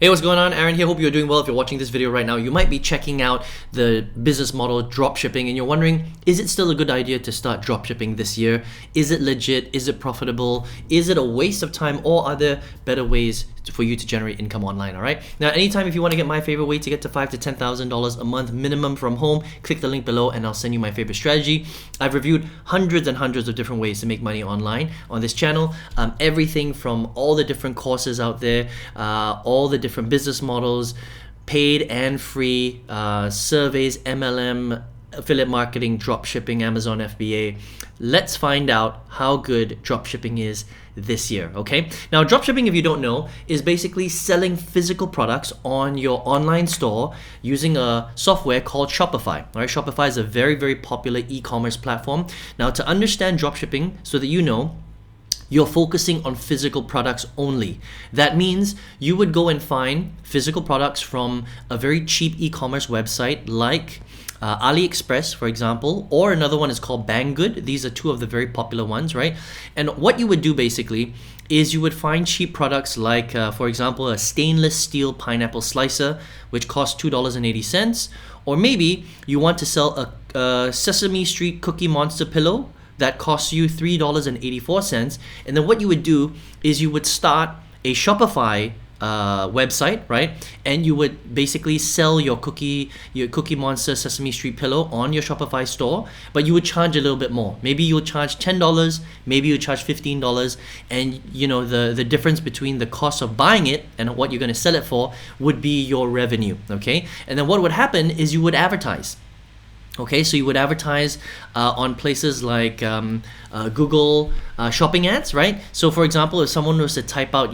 Hey, what's going on? Aaron here. Hope you're doing well. If you're watching this video right now, you might be checking out the business model dropshipping and you're wondering, is it still a good idea to start dropshipping this year? Is it legit? Is it profitable? Is it a waste of time, or are there better ways for you to generate income online? All right. Now, anytime if you want to get my favorite way to get to $5,000 to $10,000 a month minimum from home, click the link below and I'll send you my favorite strategy. I've reviewed hundreds and hundreds of different ways to make money online on this channel. Everything from all the different courses out there, all the different business models, paid and free, surveys, MLM, affiliate marketing, dropshipping, Amazon FBA. Let's find out how good dropshipping is this year, okay? Now, dropshipping, if you don't know, is basically selling physical products on your online store using a software called Shopify. All right, Shopify is a very, very popular e-commerce platform. Now, to understand dropshipping, so that you know, you're focusing on physical products only. That means you would go and find physical products from a very cheap e-commerce website like AliExpress, for example, or another one is called Banggood. These are two of the very popular ones, right? And what you would do basically is you would find cheap products like, for example, a stainless steel pineapple slicer, which costs $2.80. Or maybe you want to sell a Sesame Street Cookie Monster pillow that costs you $3.84. And then what you would do is you would start a Shopify website, right? And you would basically sell your Cookie Monster Sesame Street pillow on your Shopify store, but you would charge a little bit more. Maybe you would charge $10, maybe you would charge $15, and you know the difference between the cost of buying it and what you're going to sell it for would be your revenue, okay? And then what would happen is you would advertise. Okay, so you would advertise on places like Google shopping ads, right? So for example, if someone was to type out,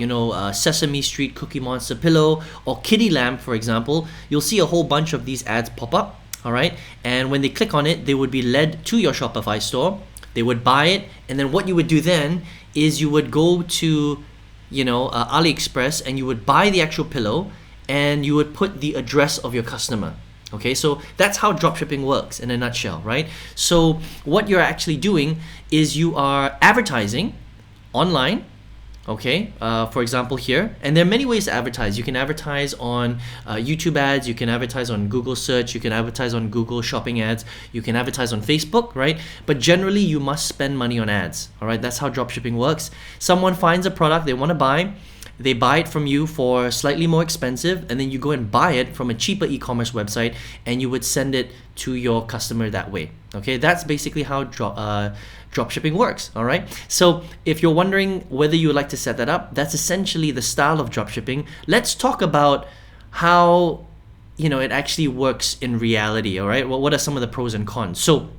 Sesame Street Cookie Monster pillow or kitty lamp, for example, you'll see a whole bunch of these ads pop up, all right? And when they click on it, they would be led to your Shopify store. They would buy it, and then what you would do then is you would go to, AliExpress, and you would buy the actual pillow, and you would put the address of your customer. Okay, so that's how dropshipping works in a nutshell, right? So what you're actually doing is you are advertising online, okay, for example here, and there are many ways to advertise. You can advertise on YouTube ads, you can advertise on Google search, you can advertise on Google shopping ads, you can advertise on Facebook, right? But generally you must spend money on ads, all right? That's how dropshipping works. Someone finds a product they want to buy, they buy it from you for slightly more expensive, and then you go and buy it from a cheaper e-commerce website and you would send it to your customer that way. Okay, that's basically how dropshipping works, all right? So if you're wondering whether you would like to set that up, that's essentially the style of dropshipping. Let's talk about how it actually works in reality, all right? Well, what are some of the pros and cons? So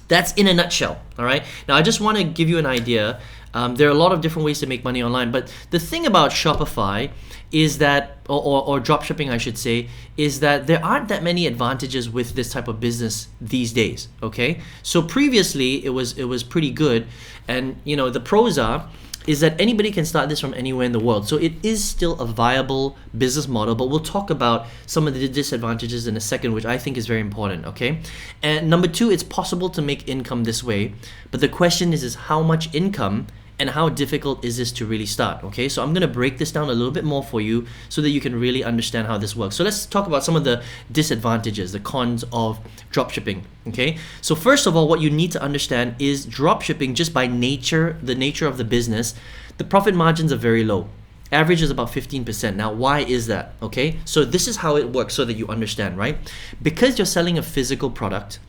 that's in a nutshell, all right? Now, I just want to give you an idea. There are a lot of different ways to make money online, but the thing about Shopify is that, or dropshipping, I should say, is that there aren't that many advantages with this type of business these days, okay? So previously, it was pretty good, and the pros is that anybody can start this from anywhere in the world. So it is still a viable business model, but we'll talk about some of the disadvantages in a second, which I think is very important, okay? And number two, it's possible to make income this way, but the question is how much income and how difficult is this to really start, okay? So I'm gonna break this down a little bit more for you so that you can really understand how this works. So let's talk about some of the disadvantages, the cons of dropshipping, okay? So first of all, what you need to understand is dropshipping, just by nature, the nature of the business, the profit margins are very low. Average is about 15%. Now, why is that, okay? So this is how it works so that you understand, right? Because you're selling a physical product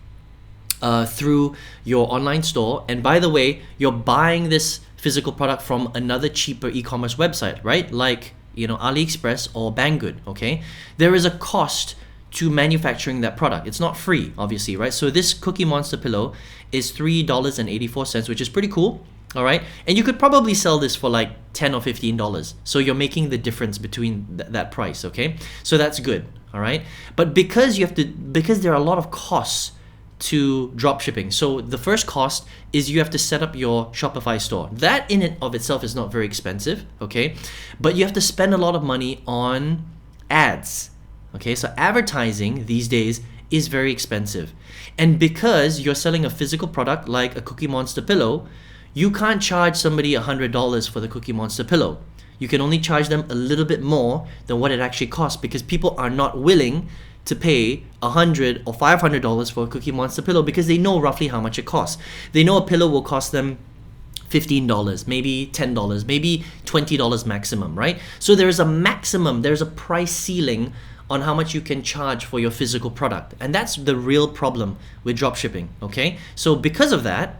through your online store, and by the way, you're buying this physical product from another cheaper e-commerce website, right? Like, AliExpress or Banggood, okay? There is a cost to manufacturing that product. It's not free, obviously, right? So this Cookie Monster pillow is $3.84, which is pretty cool, all right? And you could probably sell this for like $10 or $15. So you're making the difference between that price, okay? So that's good, all right? But because there are a lot of costs to dropshipping. So the first cost is you have to set up your Shopify store. That in and of itself is not very expensive, okay? But you have to spend a lot of money on ads, okay? So advertising these days is very expensive. And because you're selling a physical product like a Cookie Monster pillow, you can't charge somebody $100 for the Cookie Monster pillow. You can only charge them a little bit more than what it actually costs, because people are not willing to pay $100 or $500 for a Cookie Monster pillow, because they know roughly how much it costs. They know a pillow will cost them $15, maybe $10, maybe $20 maximum, right? So there's a maximum, there's a price ceiling on how much you can charge for your physical product. And that's the real problem with dropshipping, okay? So because of that,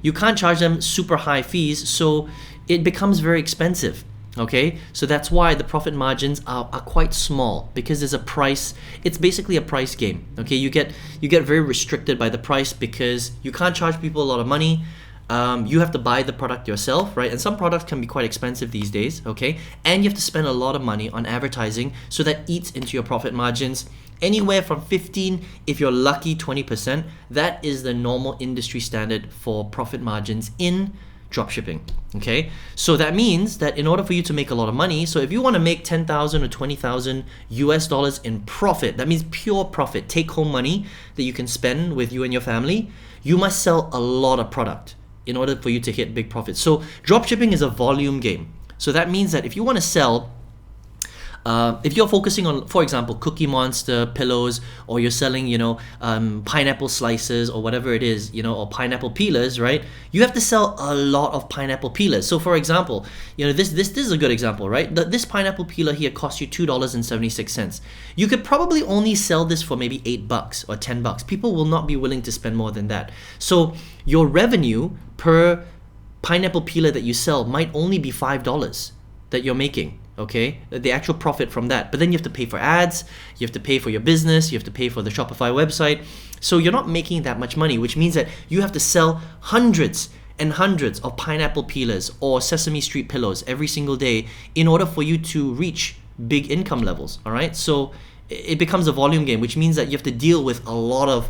you can't charge them super high fees, so it becomes very expensive, okay? So that's why the profit margins are quite small, because there's a price. It's basically a price game, okay? You get very restricted by the price because you can't charge people a lot of money. You have to buy the product yourself, right? And some products can be quite expensive these days, okay? And you have to spend a lot of money on advertising, so that eats into your profit margins. Anywhere from 15, if you're lucky, 20%. That is the normal industry standard for profit margins in dropshipping, okay? So that means that in order for you to make a lot of money, so if you want to make 10,000 or 20,000 US dollars in profit, that means pure profit, take home money that you can spend with you and your family, you must sell a lot of product in order for you to hit big profits. So dropshipping is a volume game. So that means that if you want to sell, if you're focusing on, for example, Cookie Monster pillows, or you're selling, pineapple slices or whatever it is, or pineapple peelers, right? You have to sell a lot of pineapple peelers. So for example, this is a good example, right? This pineapple peeler here costs you $2.76. You could probably only sell this for maybe $8 or $10. People will not be willing to spend more than that. So your revenue per pineapple peeler that you sell might only be $5 that you're making. Okay, the actual profit from that. But then you have to pay for ads, you have to pay for your business, you have to pay for the Shopify website. So you're not making that much money, which means that you have to sell hundreds and hundreds of pineapple peelers or Sesame Street pillows every single day in order for you to reach big income levels, all right? So it becomes a volume game, which means that you have to deal with a lot of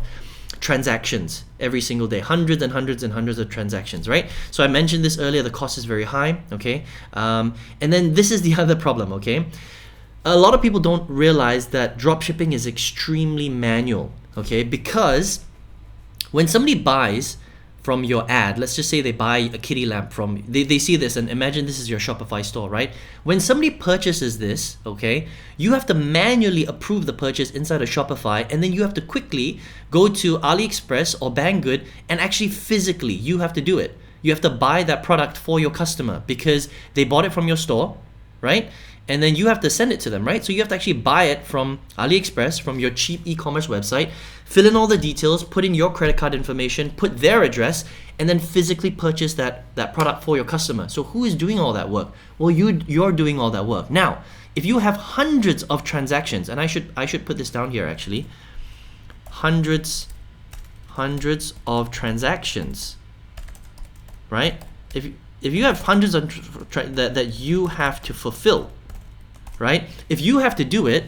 transactions every single day, hundreds and hundreds and hundreds of transactions, right? So I mentioned this earlier, the cost is very high, okay? And then this is the other problem, okay? A lot of people don't realize that dropshipping is extremely manual, okay? Because when somebody buys from your ad, let's just say they buy a kitty lamp from, they see this, and imagine this is your Shopify store, right? When somebody purchases this, okay, you have to manually approve the purchase inside of Shopify, and then you have to quickly go to AliExpress or Banggood and actually physically, you have to do it. You have to buy that product for your customer because they bought it from your store, right? And then you have to send it to them, right? So you have to actually buy it from AliExpress, from your cheap e-commerce website, fill in all the details, put in your credit card information, put their address, and then physically purchase that product for your customer. So who is doing all that work? Well, you're doing all that work. Now, if you have hundreds of transactions, and I should put this down here actually, hundreds of transactions, right? If you have hundreds of that you have to fulfill, right? If you have to do it,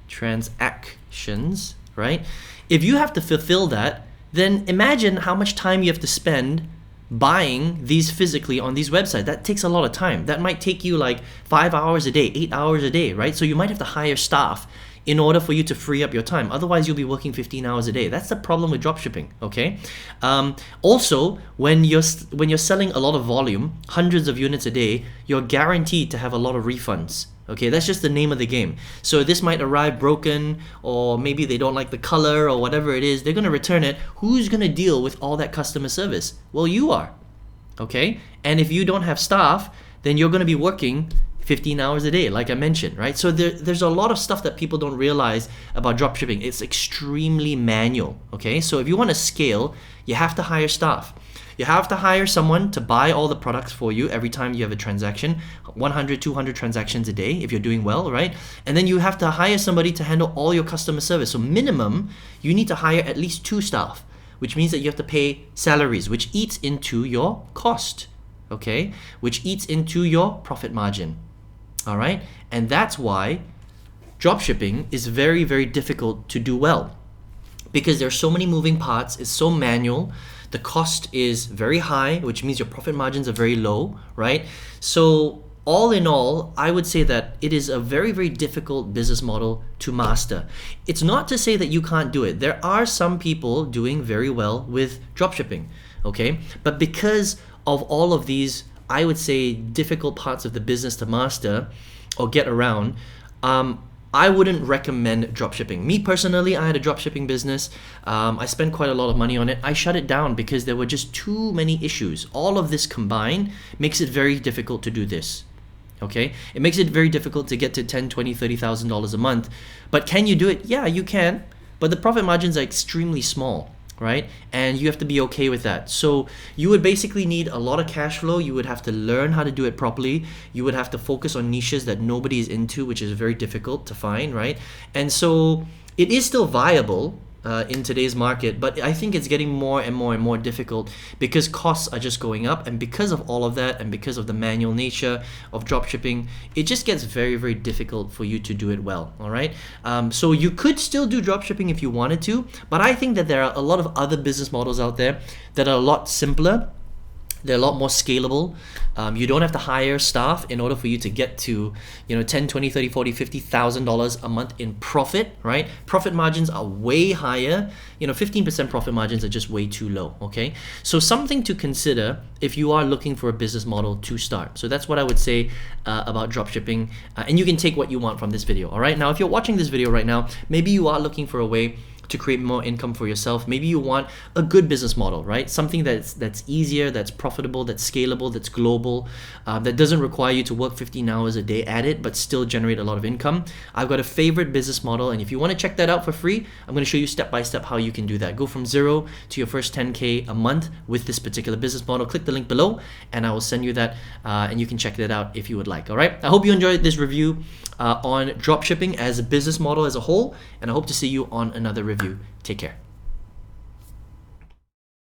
transactions, right? If you have to fulfill that, then imagine how much time you have to spend buying these physically on these websites. That takes a lot of time. That might take you like 5 hours a day, 8 hours a day, right? So you might have to hire staff in order for you to free up your time. Otherwise, you'll be working 15 hours a day. That's the problem with dropshipping, okay? Also, when you're selling a lot of volume, hundreds of units a day, you're guaranteed to have a lot of refunds. Okay, that's just the name of the game. So this might arrive broken, or maybe they don't like the color or whatever it is. They're going to return it. Who's going to deal with all that customer service? Well, you are. Okay? And if you don't have staff, then you're going to be working 15 hours a day, like I mentioned, right? So there's a lot of stuff that people don't realize about dropshipping. It's extremely manual, okay? So if you want to scale, you have to hire staff. You have to hire someone to buy all the products for you every time you have a transaction, 100, 200 transactions a day if you're doing well, right? And then you have to hire somebody to handle all your customer service. So minimum, you need to hire at least 2 staff, which means that you have to pay salaries, which eats into your cost, okay? Which eats into your profit margin, all right? And that's why dropshipping is very, very difficult to do well, because there's so many moving parts, it's so manual. The cost is very high, which means your profit margins are very low, right? So all in all, I would say that it is a very, very difficult business model to master. It's not to say that you can't do it. There are some people doing very well with dropshipping, okay? But because of all of these, I would say, difficult parts of the business to master or get around, I wouldn't recommend dropshipping. Me personally, I had a dropshipping business. I spent quite a lot of money on it. I shut it down because there were just too many issues. All of this combined makes it very difficult to do this. Okay, it makes it very difficult to get to $10,000, $20,000, $30,000 a month. But can you do it? Yeah, you can. But the profit margins are extremely small, right? And you have to be okay with that. So you would basically need a lot of cash flow. You would have to learn how to do it properly. You would have to focus on niches that nobody is into, which is very difficult to find, right? And so it is still viable in today's market, but I think it's getting more and more and more difficult because costs are just going up, and because of all of that and because of the manual nature of dropshipping, it just gets very, very difficult for you to do it well. All right, so you could still do dropshipping if you wanted to, but I think that there are a lot of other business models out there that are a lot simpler. They're a lot more scalable. You don't have to hire staff in order for you to get to, you know, 10, 20, 30, 40, $50,000 a month in profit, right? Profit margins are way higher. You know, 15% profit margins are just way too low, okay? So something to consider if you are looking for a business model to start. So that's what I would say about dropshipping. And you can take what you want from this video, all right? Now, if you're watching this video right now, maybe you are looking for a way to create more income for yourself. Maybe you want a good business model, right? Something that's easier, that's profitable, that's scalable, that's global, that doesn't require you to work 15 hours a day at it, but still generate a lot of income. I've got a favorite business model, and if you want to check that out for free, I'm going to show you step by step how you can do that. Go from 0 to your first 10K a month with this particular business model. Click the link below, and I will send you that, and you can check that out if you would like. All right. I hope you enjoyed this review on dropshipping as a business model as a whole, and I hope to see you on another review. Take care.